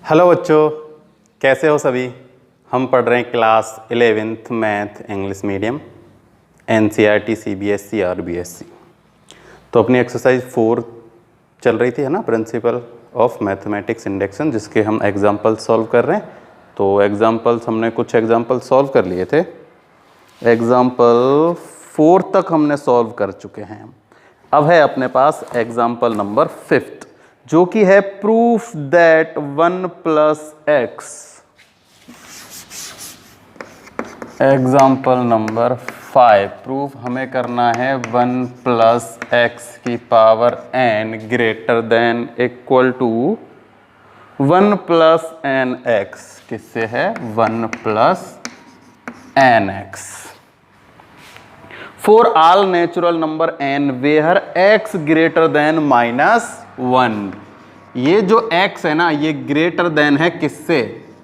Hello बच्चों, कैसे हो सभी। हम पढ़ रहे हैं class 11th math English medium NCERT CBSE और BSc। तो अपनी एक्सरसाइज 4 चल रही थी, है ना, प्रिंसिपल ऑफ मैथमेटिक्स इंडक्शन, जिसके हम एग्जाम्पल सॉल्व कर रहे हैं। तो एग्जाम्पल्स हमने कुछ एग्जाम्पल सॉल्व कर लिए थे। एग्जाम्पल 4 तक हमने सॉल्व कर चुके हैं। अब है अपने पास एग्जाम्पल नंबर 5, जो कि है proof that 1 + x। Example number 5, proof हमें करना है 1 + x की power n greater than equal to 1 + nx। किससे है? 1 + nx। For all natural number n where x greater than -1। ये जो x है ना, ये ग्रेटर देन है किससे?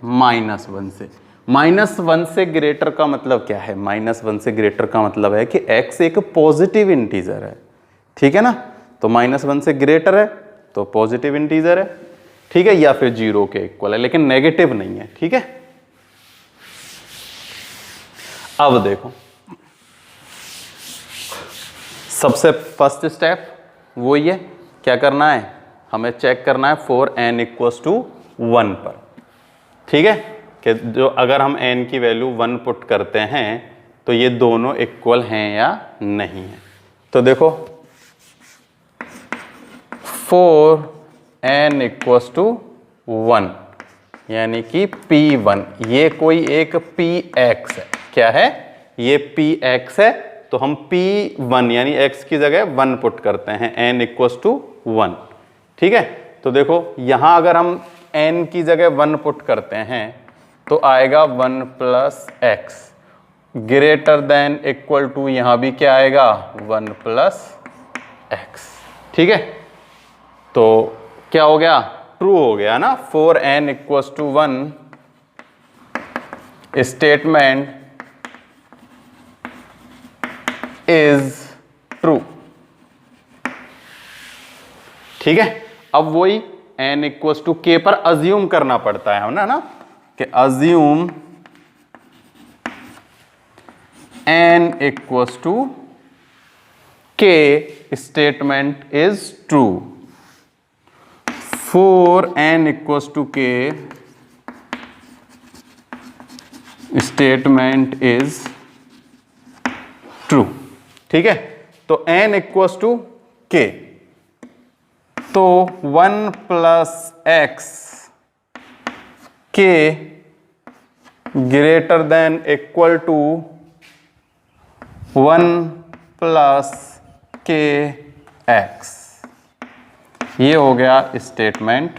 -1 से। -1 से ग्रेटर का मतलब क्या है? -1 से ग्रेटर का मतलब है कि x एक पॉजिटिव इंटीजर है, ठीक है ना। तो -1 से ग्रेटर है तो पॉजिटिव इंटीजर है, ठीक है, या फिर 0 के इक्वल है, लेकिन नेगेटिव नहीं है, ठीक है। अब देखो, सबसे फर्स्ट स्टेप वो ये क्या करना है, हमें चेक करना है फॉर n = 1 पर, ठीक है, कि जो अगर हम n की वैल्यू 1 पुट करते हैं तो ये दोनों इक्वल हैं या नहीं है। तो देखो, फॉर n = 1 यानी कि P1, ये कोई एक Px है। क्या है? ये Px है, तो हम P1 यानी x की जगह 1 पुट करते हैं, n = 1, ठीक है। तो देखो यहां अगर हम n की जगह 1 पुट करते हैं तो आएगा 1 + x greater than equal to, यहां भी क्या आएगा? 1 + x, ठीक है। तो क्या हो गया? ट्रू हो गया ना। For n = 1 statement is true, ठीक है। अब वही n = k पर अज्यूम करना पड़ता है ना कि assume n = k statement is true. For n = k statement is true, ठीक है। तो n = k, तो 1 + x k greater than equal to 1 + k x। ये हो गया स्टेटमेंट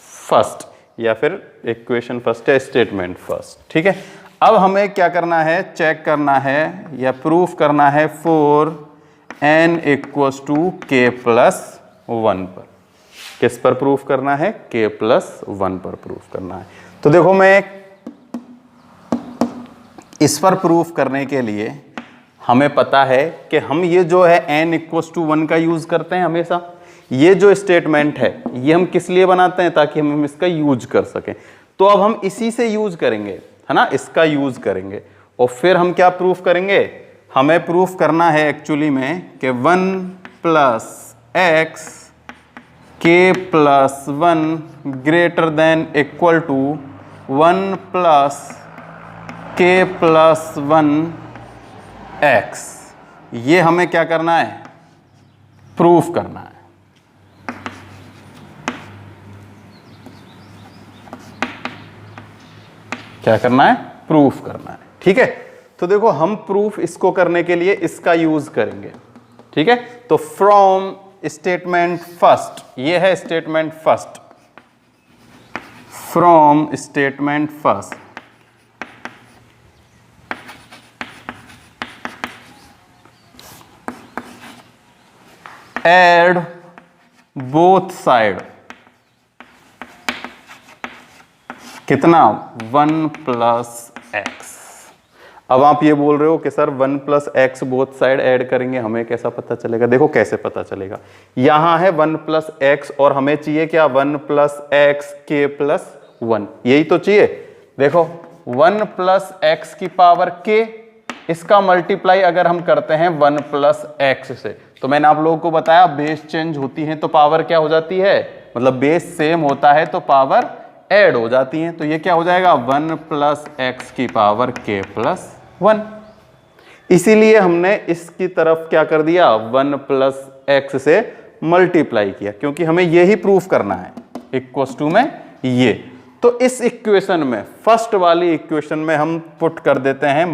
फर्स्ट, या फिर इक्वेशन फर्स्ट है स्टेटमेंट फर्स्ट, ठीक है। अब हमें क्या करना है? चेक करना है या प्रूफ करना है फॉर n = k + 1 पर। किस पर प्रूफ करना है? k + 1 पर प्रूफ करना है। तो देखो, मैं इस पर प्रूफ करने के लिए हमें पता है कि हम ये जो है n = 1 का यूज करते हैं हमेशा। ये जो स्टेटमेंट है ये हम किस लिए बनाते हैं? ताकि हम इसका यूज कर सकें। तो अब हम इसी से यूज करेंगे, है ना, इसका यूज करेंगे और फिर हम क्या प्रूफ करेंगे? हमें प्रूफ करना है एक्चुअली में कि 1 + x k + 1 greater than equal to 1 + k + 1 x। ये हमें क्या करना है? प्रूफ करना है। क्या करना है? प्रूफ करना है, ठीक है। तो देखो, हम प्रूफ इसको करने के लिए इसका यूज करेंगे, ठीक है। तो फ्रॉम स्टेटमेंट फर्स्ट, ये है statement first, from statement first aid both side. कितना? 1 + x। अब आप ये बोल रहे हो कि sir 1 + x both side add करेंगे, हमें कैसा पता चलेगा? देखो कैसे पता चलेगा, यहां है 1 + x और हमें चाहिए क्या? 1 + x k + 1, यही तो चाहिए। देखो 1 प्लस एक्स की पावर k, इसका मल्टीप्लाई अगर हम करते हैं 1 प्लस एक्स से, तो मैंने आप लोगों को बताया बेस चेंज होती है तो पावर क्या हो जाती है, मतलब बेस सेम होता है तो पावर ऐड हो जाती है। तो ये क्या हो जाएगा 1 प्लस एक्स की पावर k प्लस 1। इसीलिए हमने इसकी तरफ क्या कर दिया 1 प्लस एक्स से मल्टीप्लाई किया, क्योंकि हमें यही प्रूफ करना है इक्वल्स टू में ये। तो इस इक्वेशन में फर्स्ट वाली इक्वेशन में हम पुट कर देते हैं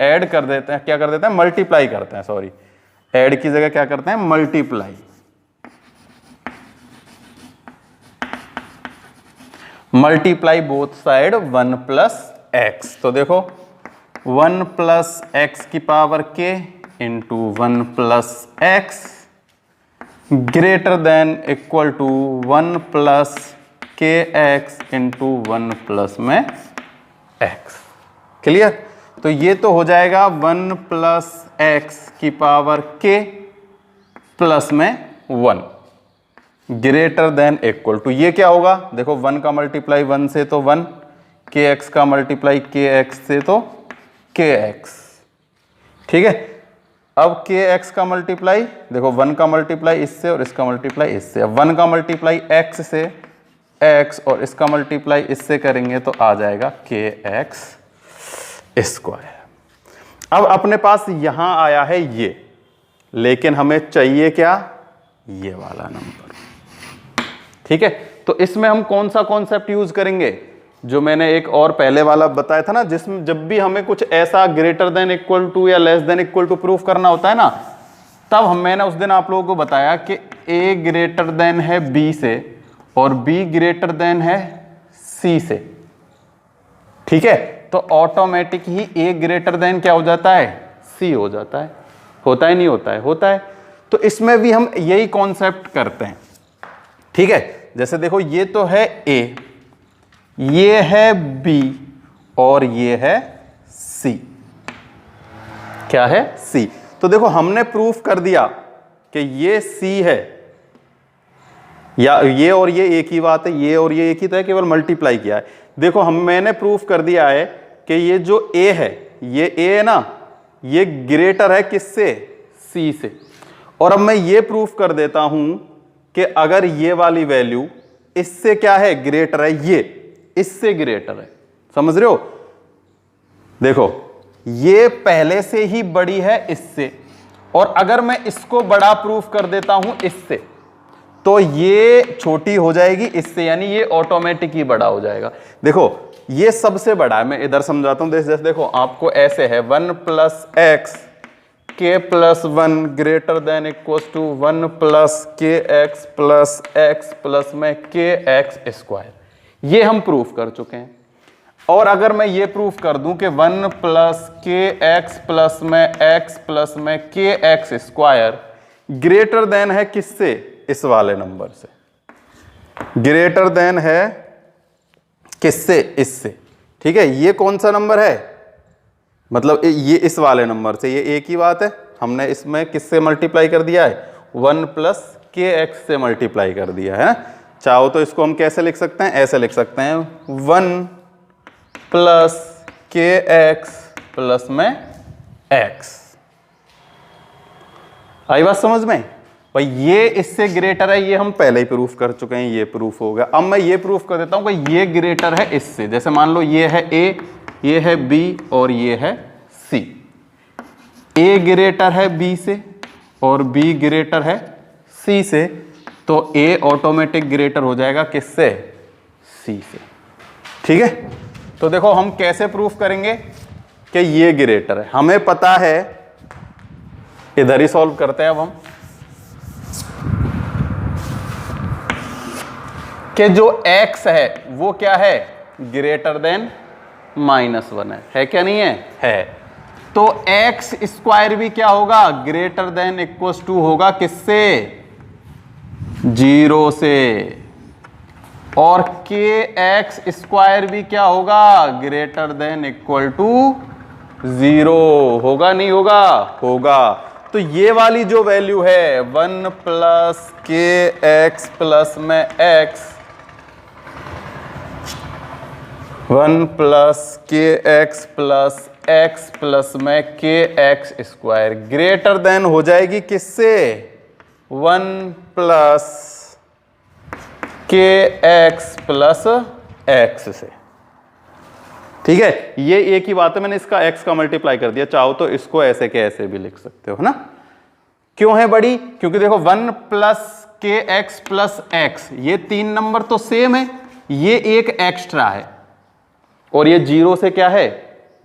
ऐड कर देते हैं, क्या कर देते हैं मल्टीप्लाई करते हैं, सॉरी ऐड की जगह क्या करते हैं multiply. Multiply both side 1 plus X. तो देखो 1 प्लस एक्स की power k into 1 plus X greater than equal to 1 plus K X into 1 plus में एक्स। क्लियर? तो ये तो हो जाएगा 1 प्लस एक्स की पावर k प्लस में 1 ग्रेटर देन इक्वल टू, ये क्या होगा देखो 1 का मल्टीप्लाई 1 से तो 1, के एक्स का मल्टीप्लाई के एक्स से तो के एक्स। ठीक है, अब के एक्स का मल्टीप्लाई देखो 1 का मल्टीप्लाई इससे और इसका मल्टीप्लाई इससे, अब 1 का मल्टीप्लाई एक्स से एक्स और इसका मल्टीप्लाई इससे करेंगे तो आ जाएगा के एक्स स्क्वायर। अब अपने पास यहां आया है ये, लेकिन हमें चाहिए क्या ये वाला नंबर। ठीक है, तो इसमें हम कौन सा कॉन्सेप्ट यूज करेंगे जो मैंने एक और पहले वाला बताया था ना, जिसमें जब भी हमें कुछ ऐसा ग्रेटर देन इक्वल टू या less than equal to proof करना होता है ना, तब मैंने उस दिन आप लोगों को बताया कि a ग्रेटर देन है b से और b ग्रेटर देन है c से। ठीक है, तो automatic he a greater than क्या हो जाता है c हो जाता है। होता है नहीं होता है? होता है। तो इसमें भी हम यही कॉन्सेप्ट करते हैं। ठीक है, जैसे देखो ये तो है a, ये है b और ये है c। क्या है c। तो देखो हमने प्रूफ कर दिया कि ये c है, या ये और ये एक ही बात है, ये और ये एक ही तो है, केवल मल्टीप्लाई किया है। देखो मैंने प्रूफ कर दिया है कि ये जो a है, ये a है ना, ये ग्रेटर है किससे c से। और अब मैं ये प्रूफ कर देता हूं कि अगर ये वाली वैल्यू इससे क्या है ग्रेटर है, ये इससे ग्रेटर है। समझ रहे हो? देखो ये पहले से ही बड़ी है इससे, और अगर मैं इसको बड़ा प्रूफ कर देता हूं इससे, तो ये छोटी हो जाएगी इससे, यानी ये ऑटोमेटिक ही बड़ा हो जाएगा। देखो ये सबसे बड़ा है, मैं इधर समझाता हूं। जैसे देखो आपको ऐसे है 1 plus X K plus 1 greater than equal to 1 plus K X plus में के एक्स स्क्वायर। ये हम प्रूफ कर चुके हैं। और अगर मैं ये प्रूफ कर दूं कि 1 प्लस के एक्स प्लस में K x square greater than है किससे, इस वाले नंबर से, ग्रेटर देन है किससे, इससे। ठीक है, ये कौन सा नंबर है, मतलब ये इस वाले नंबर से, ये एक ही बात है। हमने इसमें किससे मल्टीप्लाई कर दिया है 1 प्लस के एक्स से मल्टीप्लाई कर दिया है। चाहो तो इसको हम कैसे लिख सकते हैं, ऐसे लिख सकते हैं 1 प्लस के एक्स प्लस में एक्स। आई बात समझ में भाई? ये इससे ग्रेटर है, ये हम पहले ही प्रूफ कर चुके हैं, ये प्रूफ हो गया। अब मैं ये प्रूफ कर देता हूं भाई ये ग्रेटर है इससे। जैसे मान लो ये है a, ये है b और ये है c। a ग्रेटर है b से और b ग्रेटर है c से, तो a ऑटोमेटिक ग्रेटर हो जाएगा किससे, c से। ठीक है, तो देखो हम कैसे प्रूफ करेंगे कि ये ग्रेटर है, हमें पता है। इधर ही सॉल्व करते हैं अब हम कि जो x है वो क्या है ग्रेटर देन -1 है क्या नहीं है? है। तो एक्स स्क्वायर भी क्या होगा ग्रेटर देन इक्वल टू होगा किससे, 0 से। और के एक्स स्क्वायर भी क्या होगा ग्रेटर देन इक्वल टू 0 होगा नहीं होगा? होगा। तो ये वाली जो वैल्यू है 1 प्लस के एक्स प्लस में x 1 plus K X plus x plus में K x square greater than हो जाएगी किससे? 1 plus K X plus x से। ठीक है, ये एक ही बात है, मैंने इसका x का मल्टीप्लाई कर दिया, चाहो तो इसको ऐसे के ऐसे भी लिख सकते हो, है ना। क्यों है बड़ी? क्योंकि देखो 1 plus K X plus x, ये 3 नंबर तो सेम है, ये एक एक्स्ट्रा है और ये 0 से क्या है?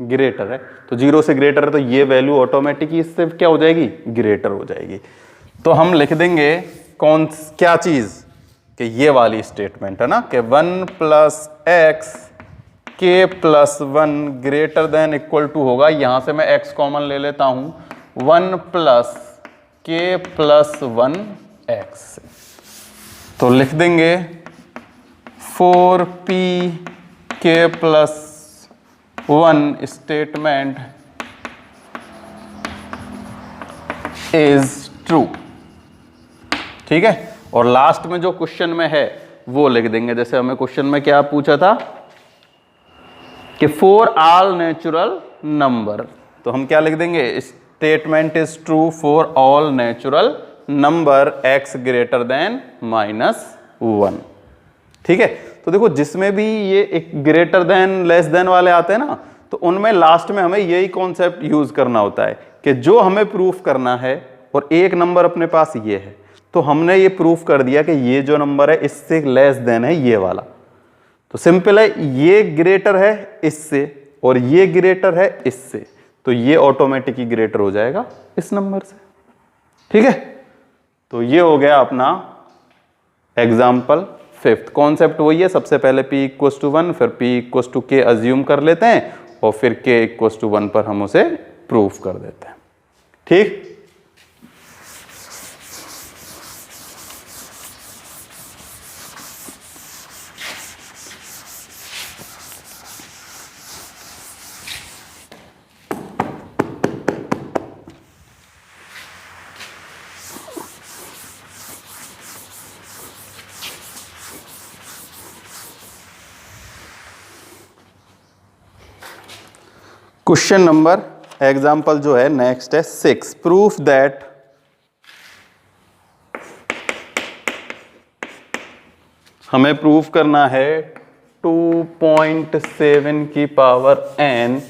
ग्रेटर है। तो 0 से ग्रेटर है तो ये वैल्यू ऑटोमेटिकली इससे क्या हो जाएगी? ग्रेटर हो जाएगी। तो हम लिख देंगे क्या चीज कि ये वाली स्टेटमेंट है ना कि 1 plus X K plus 1 greater than equal to होगा, यहां से मैं x कॉमन ले लेता हूं, 1 प्लस के प्लस 1 एक्स। तो लिख देंगे 4p के प्लस 1 स्टेटमेंट इज ट्रू। ठीक है, और लास्ट में जो क्वेश्चन में है वो लिख देंगे। जैसे हमें क्वेश्चन में क्या पूछा था कि फॉर ऑल नेचुरल नंबर, तो हम क्या लिख देंगे? Statement is true for all natural number x greater than -1। ठीक है, तो देखो जिसमें भी ये एक ग्रेटर देन लेस देन वाले आते हैं ना, तो उनमें लास्ट में हमें यही कॉन्सेप्ट यूज करना होता है कि जो हमें प्रूफ करना है और एक नंबर अपने पास ये है, तो हमने ये प्रूफ कर दिया कि ये जो नंबर है इससे लेस देन है ये वाला। तो सिंपल है, ये ग्रेटर है इससे और ये ग्रेटर है इससे, तो ये ऑटोमेटिकली ग्रेटर हो जाएगा इस नंबर से। ठीक है, तो ये हो गया अपना एग्जाम्पल 5th। कॉन्सेप्ट वही है, सबसे पहले p = 1, फिर p = k अज्यूम कर लेते हैं और फिर k = 1 पर हम उसे प्रूफ कर देते हैं। ठीक, क्वेश्चन नंबर एग्जाम्पल जो है नेक्स्ट है 6। प्रूफ दैट हमें प्रूफ करना है 2.7 की पावर n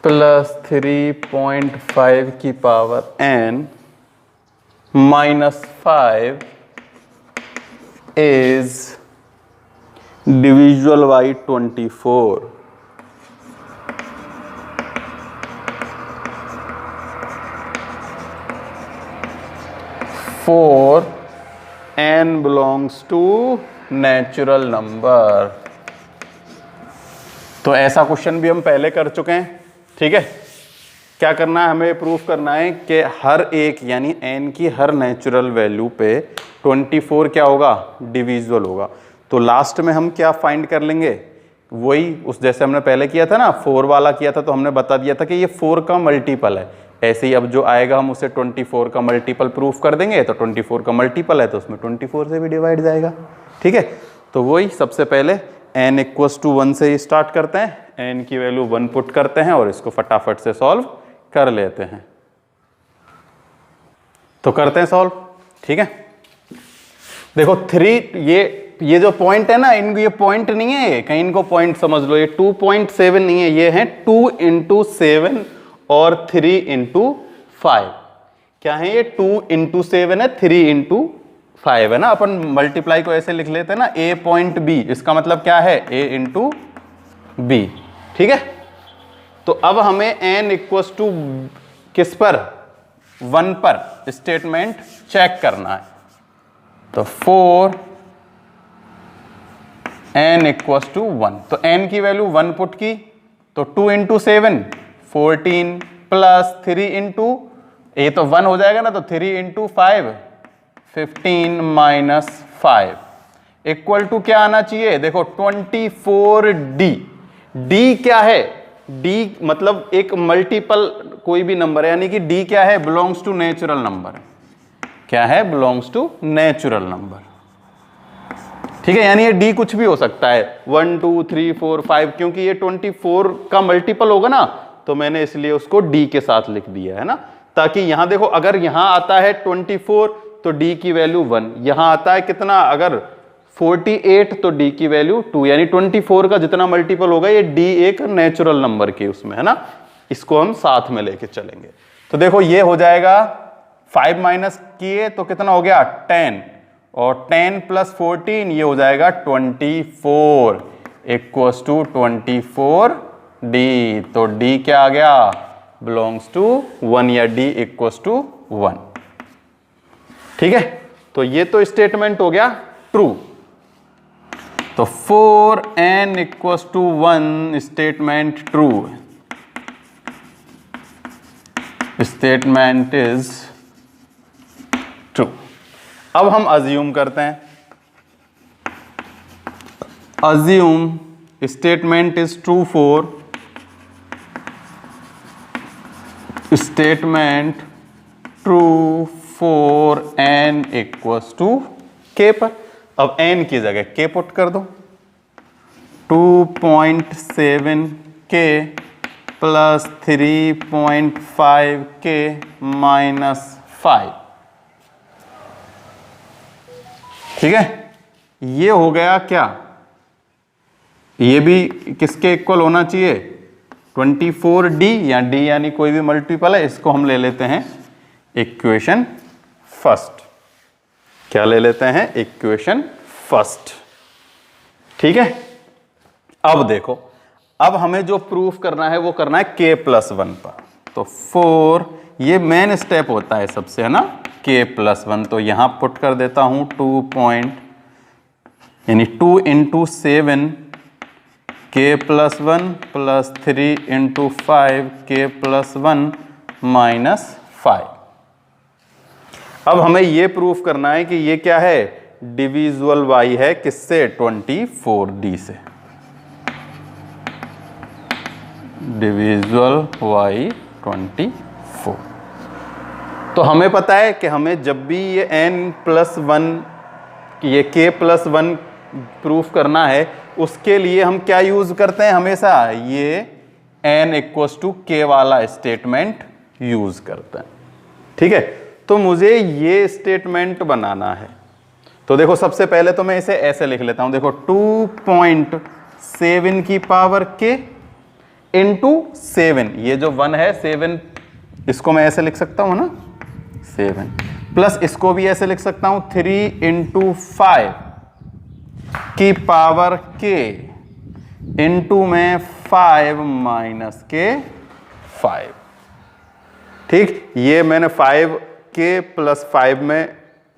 प्लस 3.5 की power n -5 is divisible by 24। For n belongs to natural number. तो ऐसा क्वेश्चन भी हम पहले कर चुके हैं। ठीक है, क्या करना है? हमें प्रूफ करना है कि हर एक यानी n की हर नेचुरल वैल्यू पे 24 क्या होगा? डिविजिबल होगा। तो लास्ट में हम क्या फाइंड कर लेंगे? वही उस जैसे हमने पहले किया था ना, 4 वाला किया था, तो हमने बता दिया था कि ये 4 का मल्टीपल है। ऐसे ही अब जो आएगा हम उसे 24 का मल्टीपल प्रूफ कर देंगे। तो 24 का मल्टीपल है तो उसमें 24 से भी डिवाइड जाएगा। ठीक है, तो वही सबसे पहले n = 1 से ही स्टार्ट करते हैं, n की वैल्यू 1 पुट करते हैं और इसको फटाफट से सॉल्व कर लेते हैं। तो करते हैं सॉल्व। ठीक है, देखो 3, ये जो पॉइंट है ना, इनको ये पॉइंट नहीं है, कहीं इनको पॉइंट समझ लो। ये 2.7 नहीं है, ये है 2 × 7 और 3 × 5। क्या है ये? 2 × 7 है, 3 × 5 है ना। अपन मल्टीप्लाई को ऐसे लिख लेते हैं ना, a पॉइंट b, इसका मतलब क्या है? a × b। ठीक है, तो अब हमें n = किस पर? 1 पर स्टेटमेंट चेक करना है। तो 4 n = 1, तो n की वैल्यू 1 पुट की, तो 2 × 7 14 प्लस 3 × ये तो 1 हो जाएगा ना, तो 3 × 5 15 - 5 इक्वल टू क्या आना चाहिए? देखो 24d। d क्या है? d मतलब एक मल्टीपल कोई भी नंबर है, यानी कि d क्या है? Belongs to natural number. क्या है? Belongs to natural number. ठीक है, यानी ये डी कुछ भी हो सकता है, 1 2 3 4 5, क्योंकि ये 24 का मल्टीपल होगा ना, तो मैंने इसलिए उसको डी के साथ लिख दिया है ना, ताकि यहां देखो अगर यहां आता है 24 तो डी की वैल्यू 1, यहां आता है कितना अगर 48 तो डी की वैल्यू 2, यानी 24 का जितना मल्टीपल होगा ये डी एक नेचुरल नंबर की उसमें है ना, इसको हम साथ में लेके चलेंगे। तो देखो ये हो जाएगा 5 माइनस किए तो कितना हो गया 10, और 10 प्लस 14 ये हो जाएगा 24 इक्वल्स टू 24 डी। तो डी क्या आ गया, बिलोंग्स टू 1 या डी इक्वल्स टू 1। ठीक है, तो ये तो स्टेटमेंट हो गया ट्रू। तो 4n equals to 1 statement true, statement is true. अब हम अज्यूम करते हैं, assume statement is true for statement true for n equals to k पर। अब n की जगह k पुट कर दो, 2.7 k प्लस 3.5 k माइनस 5। ठीक है, ये हो गया क्या, ये भी किसके इक्वल होना चाहिए 24d, या d यानी कोई भी मल्टीपल है, इसको हम ले लेते हैं इक्वेशन फर्स्ट। क्या ले लेते हैं, इक्वेशन फर्स्ट। ठीक है, अब देखो, अब हमें जो प्रूफ करना है वो करना है k प्लस 1 पर। तो 4 ये मेन स्टेप होता है सबसे है ना, k प्लस 1, तो यहां पुट कर देता हूं 2 into 7 k plus 1 plus 3 into 5 k plus 1 minus 5। अब हमें ये प्रूफ करना है कि ये क्या है, डिविजुअल y है किससे, 24d से, डिविजुअल y 24। तो हमें पता है कि हमें जब भी ये n प्लस 1 ये k प्लस 1 प्रूफ करना है, उसके लिए हम क्या यूज करते हैं हमेशा, ये n इक्वल्स टू k वाला स्टेटमेंट यूज करते हैं। ठीक है, तो मुझे ये स्टेटमेंट बनाना है। तो देखो सबसे पहले तो मैं इसे ऐसे लिख लेता हूं, देखो 2.7 की पावर k इंटू 7, ये जो 1 है 7, इसको मैं ऐसे लिख सकता हूं ना 7, प्लस इसको भी ऐसे लिख सकता हूं 3 इंटू 5 की पावर k इंटू में 5 माइनस के 5। ठीक, ये मैंने 5 k प्लस 5 में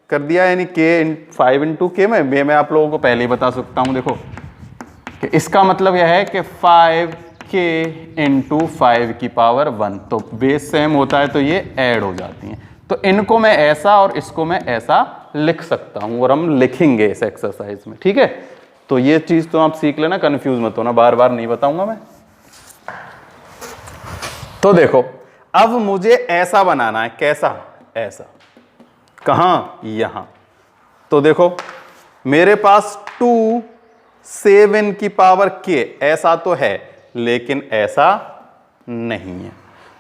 कर दिया, यानी k 5 इंटू के में, ये मैं आप लोगों को पहले ही बता सकता हूं। देखो कि इसका मतलब यह है कि 5k इंटू 5 की पावर 1, तो बेस सेम होता है तो ये ऐड हो जाती हैं। तो इनको मैं ऐसा और इसको मैं ऐसा लिख सकता हूं, और हम लिखेंगे इस एक्सरसाइज में। ठीक है, तो ये चीज तो आप सीख लेना, कंफ्यूज मत होना, बार बार नहीं बताऊंगा मैं। तो देखो अब मुझे ऐसा बनाना है, कैसा, ऐसा, कहां, यहां। तो देखो मेरे पास 2 7 की पावर k, ऐसा तो है लेकिन ऐसा नहीं है।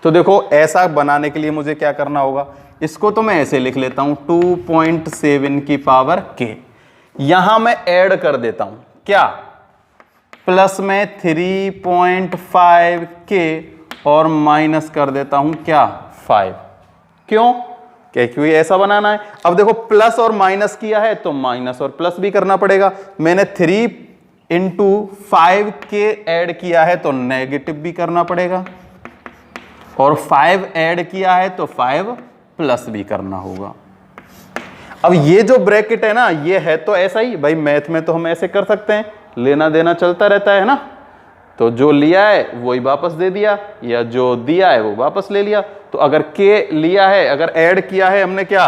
तो देखो ऐसा बनाने के लिए मुझे क्या करना होगा, इसको तो मैं ऐसे लिख लेता हूं 2.7 की पावर k, यहां मैं ऐड कर देता हूं क्या, प्लस में 3.5 k और माइनस कर देता हूं क्या 5। क्यों, क्योंकि ऐसा बनाना है। अब देखो प्लस और माइनस किया है तो माइनस और प्लस भी करना पड़ेगा। मैंने 3 इंटू 5 के ऐड किया है तो नेगेटिव भी करना पड़ेगा, और 5 ऐड किया है तो 5 प्लस भी करना होगा। अब ये जो ब्रैकेट है ना, ये है तो ऐसा ही, भाई मैथ में तो हम ऐसे कर सकते हैं, लेना देना चलता रहता है ना। तो जो लिया है वही वापस दे दिया, या जो दिया है वो वापस ले लिया। तो अगर k लिया है, अगर ऐड किया है हमने क्या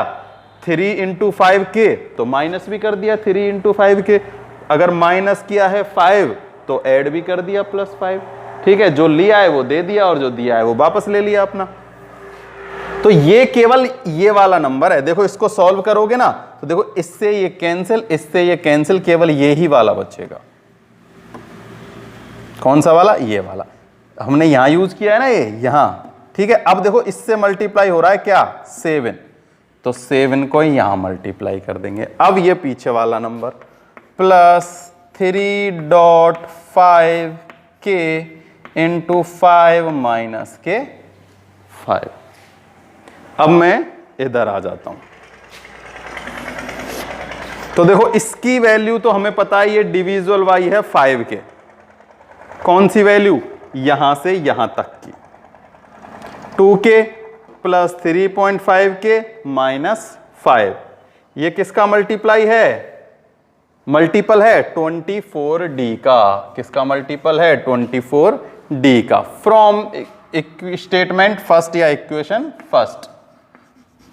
3 इंटू 5 k, तो माइनस भी कर दिया 3 इंटू 5 k। अगर माइनस किया है 5 तो ऐड भी कर दिया प्लस 5। ठीक है, जो लिया है वो दे दिया और जो दिया है वो वापस ले लिया अपना। तो ये केवल ये वाला नंबर है, देखो इसको सॉल्व करोगे ना तो देखो इससे ये कैंसिल, इससे ये कैंसिल, केवल ये ही वाला बचेगा। कौन सा वाला? ये वाला हमने यहां यूज किया है ना, ये यहां, ठीक है। अब देखो इससे मल्टीप्लाई हो रहा है क्या? 7, तो 7 को यहां मल्टीप्लाई कर देंगे। अब ये पीछे वाला number plus 3.5k into 5 minus के 5। अब मैं इधर आ जाता हूं, तो देखो इसकी वैल्यू तो हमें पता है, ये डिविजिबल बाई है 5 के। कौन सी वैल्यू? यहां से यहां तक की 2k प्लस 3.5k माइनस 5। ये किसका मल्टीप्लाई है? मल्टीपल है 24d का। किसका मल्टीपल है? 24d का। फ्रॉम स्टेटमेंट फर्स्ट या equation first,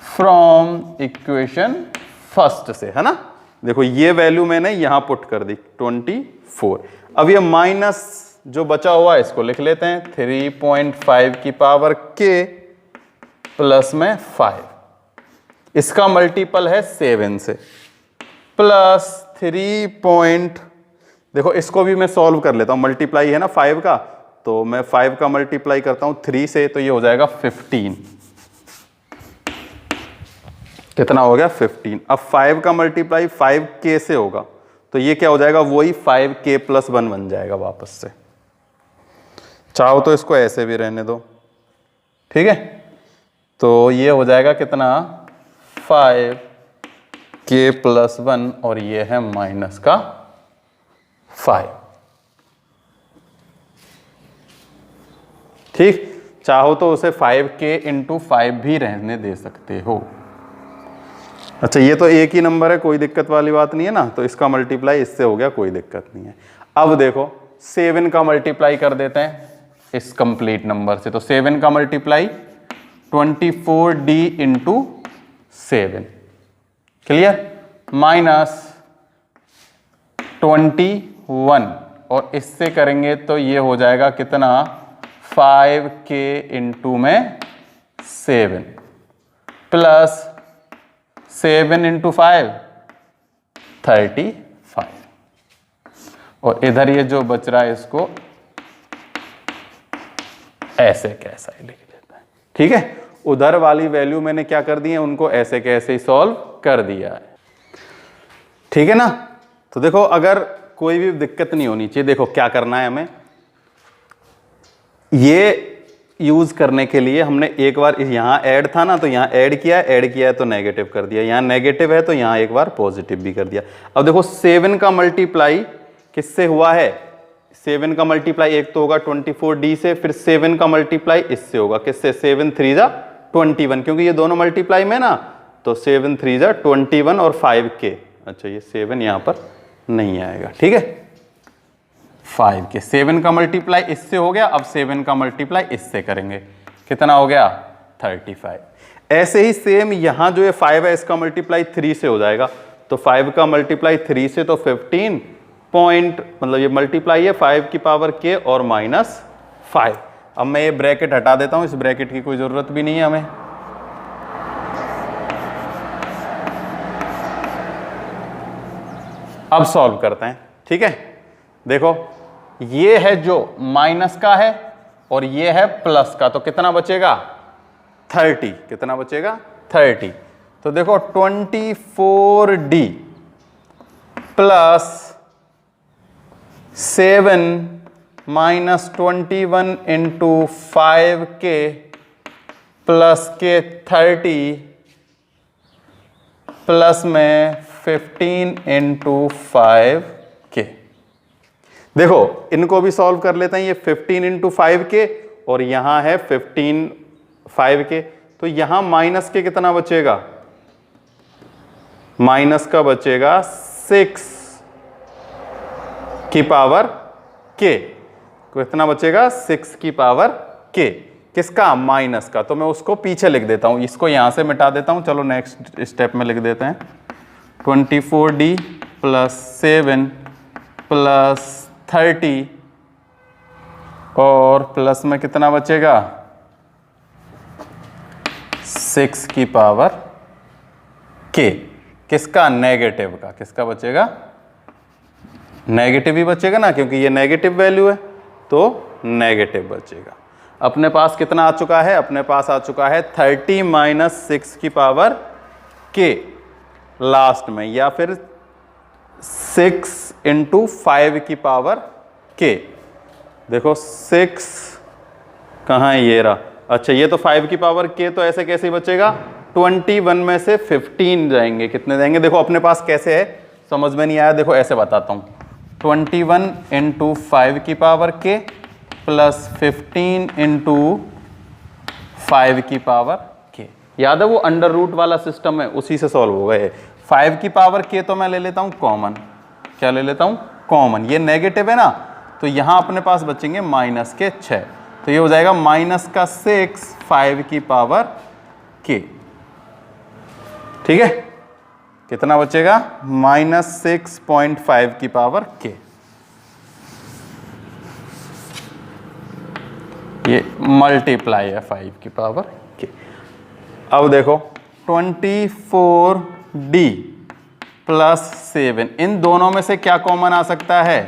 from equation first से, है ना। देखो ये वैल्यू मैंने यहां पुट कर दी 24। अब ये माइनस जो बचा हुआ है इसको लिख लेते हैं, 3.5 की पावर k प्लस में 5, इसका मल्टीपल है 7 से, प्लस 3. देखो इसको भी मैं सॉल्व कर लेता हूं, मल्टीप्लाई है ना 5 का, तो मैं 5 का मल्टीप्लाई करता हूं 3 से, तो ये हो जाएगा 15। कितना हो गया? 15। अब 5 का मल्टीप्लाई 5k से होगा, तो ये क्या हो जाएगा? वही 5k प्लस 1 बन जाएगा वापस से। चाहो तो इसको ऐसे भी रहने दो, ठीक है। तो ये हो जाएगा कितना? 5k प्लस 1, और ये है माइनस का 5। ठीक, चाहो तो उसे 5k इंटू 5 भी रहने दे सकते हो। अच्छा, ये तो एक ही नंबर है, कोई दिक्कत वाली बात नहीं है ना, तो इसका मल्टीप्लाई इससे हो गया, कोई दिक्कत नहीं है। अब देखो 7 का मल्टीप्लाई कर देते हैं इस कंप्लीट नंबर से, तो 7 का multiply 24d into 7, clear, minus 21, और इससे करेंगे तो ये हो जाएगा कितना? 5k इंटू में 7 प्लस 7 इंटू 5 35, और इधर ये जो बच रहा है इसको ऐसे कैसा ही लिख लेता है, ठीक है। उधर वाली वैल्यू मैंने क्या कर दी है, उनको ऐसे कैसे ही सॉल्व कर दिया है, ठीक है ना। तो देखो अगर कोई भी दिक्कत नहीं होनी चाहिए। देखो क्या करना है हमें, ये यूज करने के लिए हमने एक बार यहां ऐड था ना, तो यहां ऐड किया है तो नेगेटिव कर दिया, यहां नेगेटिव है तो यहां एक बार पॉजिटिव भी कर दिया। अब देखो 7 का मल्टीप्लाई किससे हुआ है? 7 का मल्टीप्लाई एक तो होगा 24d से, फिर 7 का मल्टीप्लाई इससे होगा, किससे? 7 3 जा 21, क्योंकि ये दोनों मल्टीप्लाई में ना, तो 7 3 जा 21 और 5k। अच्छा, ये 7 यहां पर नहीं आएगा, ठीक है। 5k, 7 का मल्टीप्लाई इससे हो गया, अब 7 का मल्टीप्लाई इससे करेंगे, कितना हो गया? 35। ऐसे ही सेम यहां जो ये 5 है इसका मल्टीप्लाई 3 से हो जाएगा, तो 5 का मल्टीप्लाई 3 से तो 15 पॉइंट, मतलब ये मल्टीप्लाई है 5 की पावर k और माइनस 5। अब मैं ये ब्रैकेट हटा देता हूं, इस ब्रैकेट की कोई जरूरत भी नहीं है हमें। अब सॉल्व करते हैं, ठीक है। देखो ये है जो माइनस का है और ये है प्लस का, तो कितना बचेगा? 30। कितना बचेगा? 30। तो देखो 24d plus 7 minus 21 into 5k plus के 30 प्लस में 15 इंटू 5k। देखो इनको भी सॉल्व कर लेते हैं। ये 15 इंटू 5k और यहां है 15 5k, तो यहां माइनस के कितना बचेगा? माइनस का बचेगा 6 की पावर k। कितना बचेगा? 6 की पावर k। किसका? माइनस का। तो मैं उसको पीछे लिख देता हूं, इसको यहां से मिटा देता हूं। चलो नेक्स्ट स्टेप में लिख देते हैं। 24d प्लस 7 प्लस 30 और प्लस में कितना बचेगा? 6 की पावर k, किसका? नेगेटिव का। किसका बचेगा? नेगेटिव ही बचेगा ना, क्योंकि ये नेगेटिव वैल्यू है तो नेगेटिव बचेगा। अपने पास कितना आ चुका है? अपने पास आ चुका है 30 माइनस 6 की पावर k लास्ट में, या फिर 6 इंटू 5 की पावर k। देखो 6 कहाँ है? ये रहा। अच्छा, ये तो 5 की पावर k, तो ऐसे कैसे बचेगा? 21 में से 15 जाएंगे, कितने जाएंगे? देखो अपने पास कैसे है, समझ में नहीं आया, देखो ऐसे बताता हूँ। 21 इंटू 5 की पावर k प्लस 15 इंटू 5 की पावर k। याद है वो अंडर रूट वाला सिस्टम है, उसी से सॉल्व होगा ये। 5 की पावर k तो मैं ले लेता हूँ कॉमन। क्या ले लेता हूँ? कॉमन। ये नेगेटिव है ना, तो यहाँ अपने पास बचेंगे माइनस के 6, तो ये हो जाएगा माइनस का 6 5 की पावर k। ठीक है, कितना बचेगा? माइनस 6.5 की पावर k। ये मल्टीप्लाई है 5 की पावर k। अब देखो 24d प्लस 7, इन दोनों में से क्या कॉमन आ सकता है?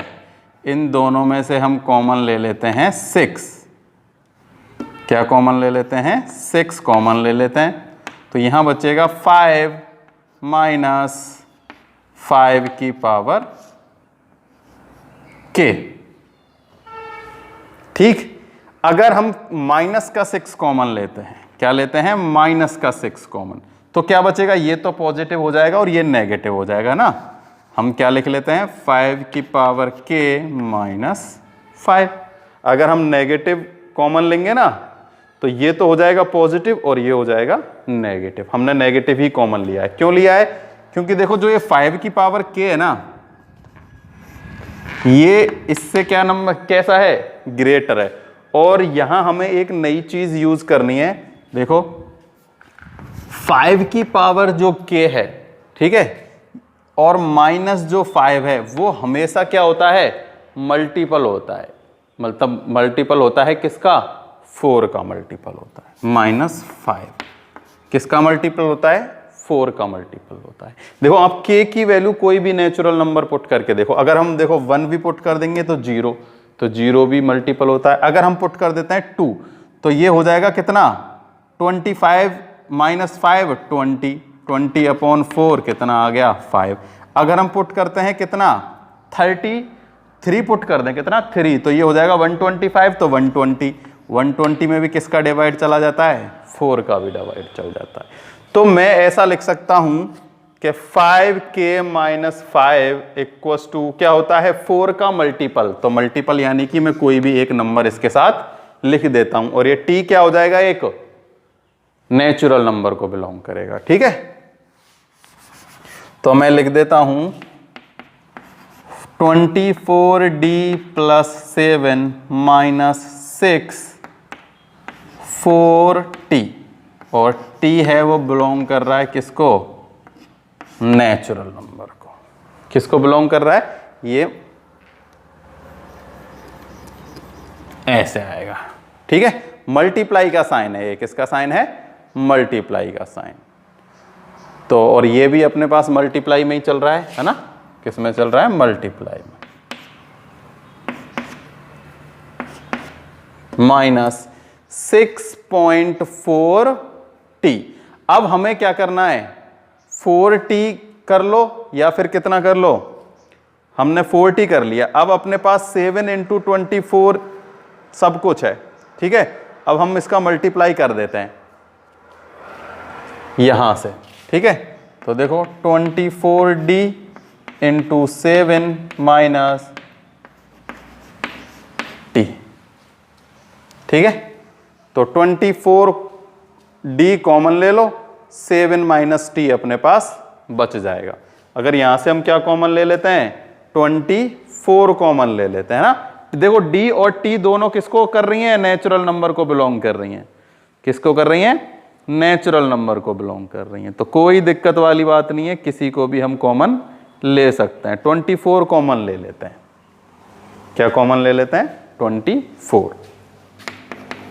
इन दोनों में से हम कॉमन ले लेते हैं 6। क्या कॉमन ले लेते हैं? 6 कॉमन ले लेते हैं, तो यहां बचेगा 5 माइनस 5 की पावर k। ठीक, अगर हम माइनस का 6 कॉमन लेते हैं, क्या लेते हैं? माइनस का 6 कॉमन, तो क्या बचेगा? ये तो पॉजिटिव हो जाएगा और ये नेगेटिव हो जाएगा ना। हम क्या लिख लेते हैं? 5 की पावर k माइनस 5। अगर हम नेगेटिव कॉमन लेंगे ना, तो ये तो हो जाएगा पॉजिटिव और ये हो जाएगा नेगेटिव। हमने नेगेटिव ही कॉमन लिया है। क्यों लिया है? क्योंकि देखो जो ये 5 की पावर k है ना, ये इससे क्या नंबर कैसा है? ग्रेटर है। और यहां हमें एक नई चीज यूज करनी है। देखो 5 की पावर जो k है, ठीक है, और माइनस जो 5 है, वो हमेशा क्या होता है? मल्टीपल होता है। मतलब मल्टीपल होता है किसका? 4 का मल्टीपल होता है। माइनस 5 किसका मल्टीपल होता है? 4 का मल्टीपल होता है। देखो आप k की वैल्यू कोई भी नेचुरल नंबर पुट करके देखो, अगर हम देखो 1 भी पुट कर देंगे तो 0, तो 0 भी मल्टीपल होता है। अगर हम पुट कर देते हैं 2, तो ये हो जाएगा कितना? 25 माइनस 5 20, 20 अपॉन 4 कितना आ गया? 5। अगर हम पुट करते हैं कितना? 33 पुट कर दें, कितना? 3, तो ये हो जाएगा 125, तो 120। 120 में भी किसका डिवाइड चला जाता है? 4 का भी डिवाइड चल जाता है। तो मैं ऐसा लिख सकता हूं कि 5k माइनस 5 इक्वल्स टू क्या होता है? 4 का मल्टीपल। तो मल्टीपल यानी कि मैं कोई भी एक नंबर इसके साथ लिख देता हूं, और ये t क्या हो जाएगा? एक नेचुरल नंबर को बिलोंग करेगा। ठीक है, तो मैं लिख देता हूं 24d प्लस 7 माइनस 6 4t, और t है वो बिलोंग कर रहा है किसको? नेचुरल नंबर को। किसको बिलोंग कर रहा है? ये ऐसे आएगा। ठीक है, मल्टीप्लाई का साइन है ये। किसका साइन है? मल्टीप्लाई का साइन। तो और ये भी अपने पास मल्टीप्लाई में ही चल रहा है ना? किस में चल रहा है? मल्टीप्लाई में। Minus 6.4t। अब हमें क्या करना है? 4t कर लो या फिर कितना कर लो? हमने 4t कर लिया। अब अपने पास 7 इंटू 24 सब कुछ है। ठीक है, अब हम इसका मल्टीप्लाई कर देते हैं यहां से। ठीक है, तो देखो 24d इंटू 7 माइनस t। ठीक है, तो 24d कॉमन ले लो, 7 माइनस t अपने पास बच जाएगा। अगर यहां से हम क्या कॉमन ले लेते हैं? 24 कॉमन ले लेते हैं ना। देखो d और t दोनों किसको कर रही हैं? नेचुरल नंबर को बिलोंग कर रही हैं। किसको कर रही हैं? नेचुरल नंबर को बिलोंग कर रही हैं। तो कोई दिक्कत वाली बात नहीं है, किसी को भी हम कॉमन ले सकते हैं। 24 कॉमन ले लेते हैं। क्या कॉमन ले लेते हैं? 24,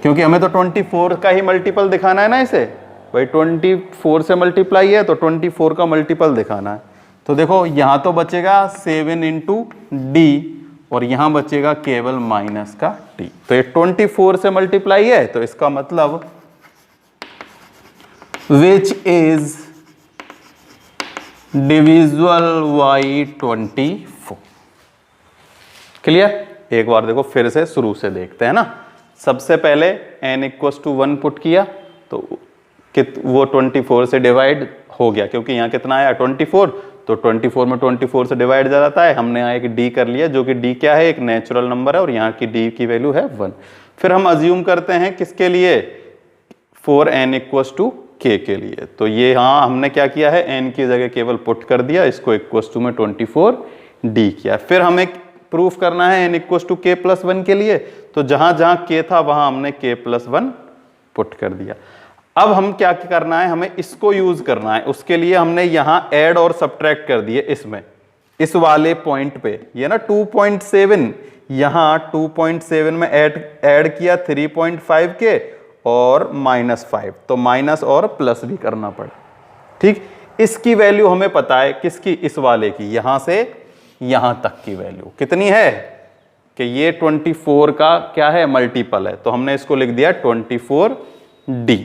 क्योंकि हमें तो 24 का ही मल्टीपल दिखाना है ना इसे। भाई 24 से मल्टीप्लाई है तो 24 का मल्टीपल दिखाना है। तो देखो यहां तो बचेगा 7 इंटू डी और यहां बचेगा केवल माइनस का टी। तो ये 24 से मल्टीप्लाई है तो इसका मतलब which is divisible by 24। Clear? एक बार देखो फिर से शुरू से देखते हैं ना। सबसे पहले n इक्वस टू 1 पुट किया तो वो 24 से डिवाइड हो गया, क्योंकि यहाँ कितना आया 24, तो 24 में 24 से डिवाइड जा जाता है। हमने यहाँ एक d कर लिया, जो कि d क्या है, एक नेचुरल नंबर है और यहाँ की d की वैल्यू है 1। फिर हम अज्यूम करते हैं किसके लिए, 4n इक्वस टू k के लिए। तो ये हाँ हमने क्या किया है, n की जगह केवल पुट कर दिया, इसको इक्वस टू में 24 d किया। फिर हमें प्रूफ करना है n equals to k plus 1 के लिए, तो जहां जहां k था वहां हमने k प्लस 1 पुट कर दिया। अब हम क्या करना है, हमें इसको यूज करना है। उसके लिए हमने यहां ऐड और सब्ट्रैक्ट कर दिए इसमें, इस वाले पॉइंट पे, ये ना 2.7, यहां 2.7 में ऐड किया 3.5 के और -5, तो माइनस और प्लस भी करना पड़ा। ठीक, इसकी वैल्यू हमें पता है, किसकी, इस वाले की, यहां से यहां तक की वैल्यू कितनी है कि ये 24 का क्या है, मल्टीपल है। तो हमने इसको लिख दिया 24d।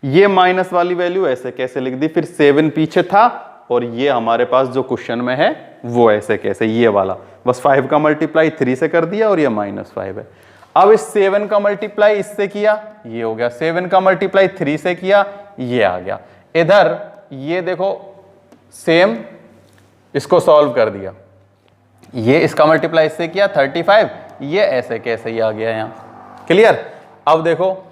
ये माइनस वाली वैल्यू ऐसे कैसे लिख दी, फिर 7 पीछे था और ये हमारे पास जो क्वेश्चन में है वो ऐसे कैसे, ये वाला बस 5 का मल्टीप्लाई 3 से कर दिया और ये -5 है। अब इस 7 का मल्टीप्लाई इससे किया, ये हो गया, 7 का मल्टीप्लाई 3 से किया, ये आ गया। इधर ये देखो सेम, इसको सॉल्व कर दिया, ये इसका मल्टीप्लाई इससे किया 35, ये ऐसे कैसे ही आ गया यहाँ। क्लियर? अब देखो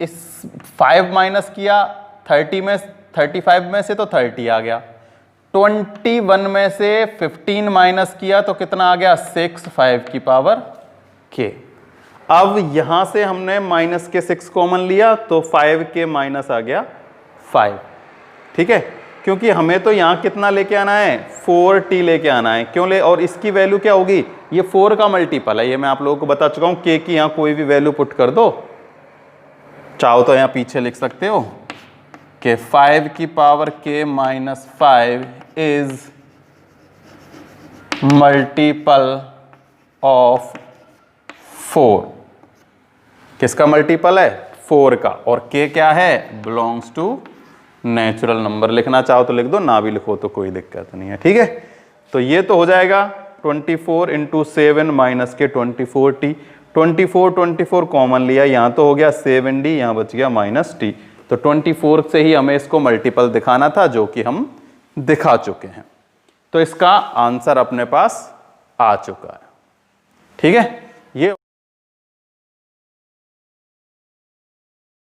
इस 5 माइनस किया 35 में से तो 30 आ गया, 21 में से 15 माइनस किया तो कितना आ गया, 6, 5 की पावर k। अब यहां से हमने माइनस के 6 कॉमन लिया तो 5 के माइनस आ गया 5। ठीक है, क्योंकि हमें तो यहां कितना लेके आना है, 4t लेके आना है। क्यों ले, और इसकी वैल्यू क्या होगी, ये 4 का मल्टीपल है, ये मैं आप लोगों को बता चुका हूं। k की यहां कोई भी वैल्यू पुट कर दो, चाहो तो यहां पीछे लिख सकते हो कि 5 की power k minus 5 is multiple of 4। किसका मल्टीपल है, 4 का, और k क्या है, बिलोंग्स टू नेचुरल नंबर। लिखना चाहो तो लिख दो, ना भी लिखो तो कोई दिक्कत नहीं है। ठीक है, तो ये तो हो जाएगा 24 इंटू 7 माइनस के 24t। 24 कॉमन लिया, यहाँ तो हो गया 7d, यहाँ बच गया -t। तो 24 से ही हमें इसको मल्टीपल दिखाना था, जो कि हम दिखा चुके हैं। तो इसका आंसर अपने पास आ चुका है। ठीक है।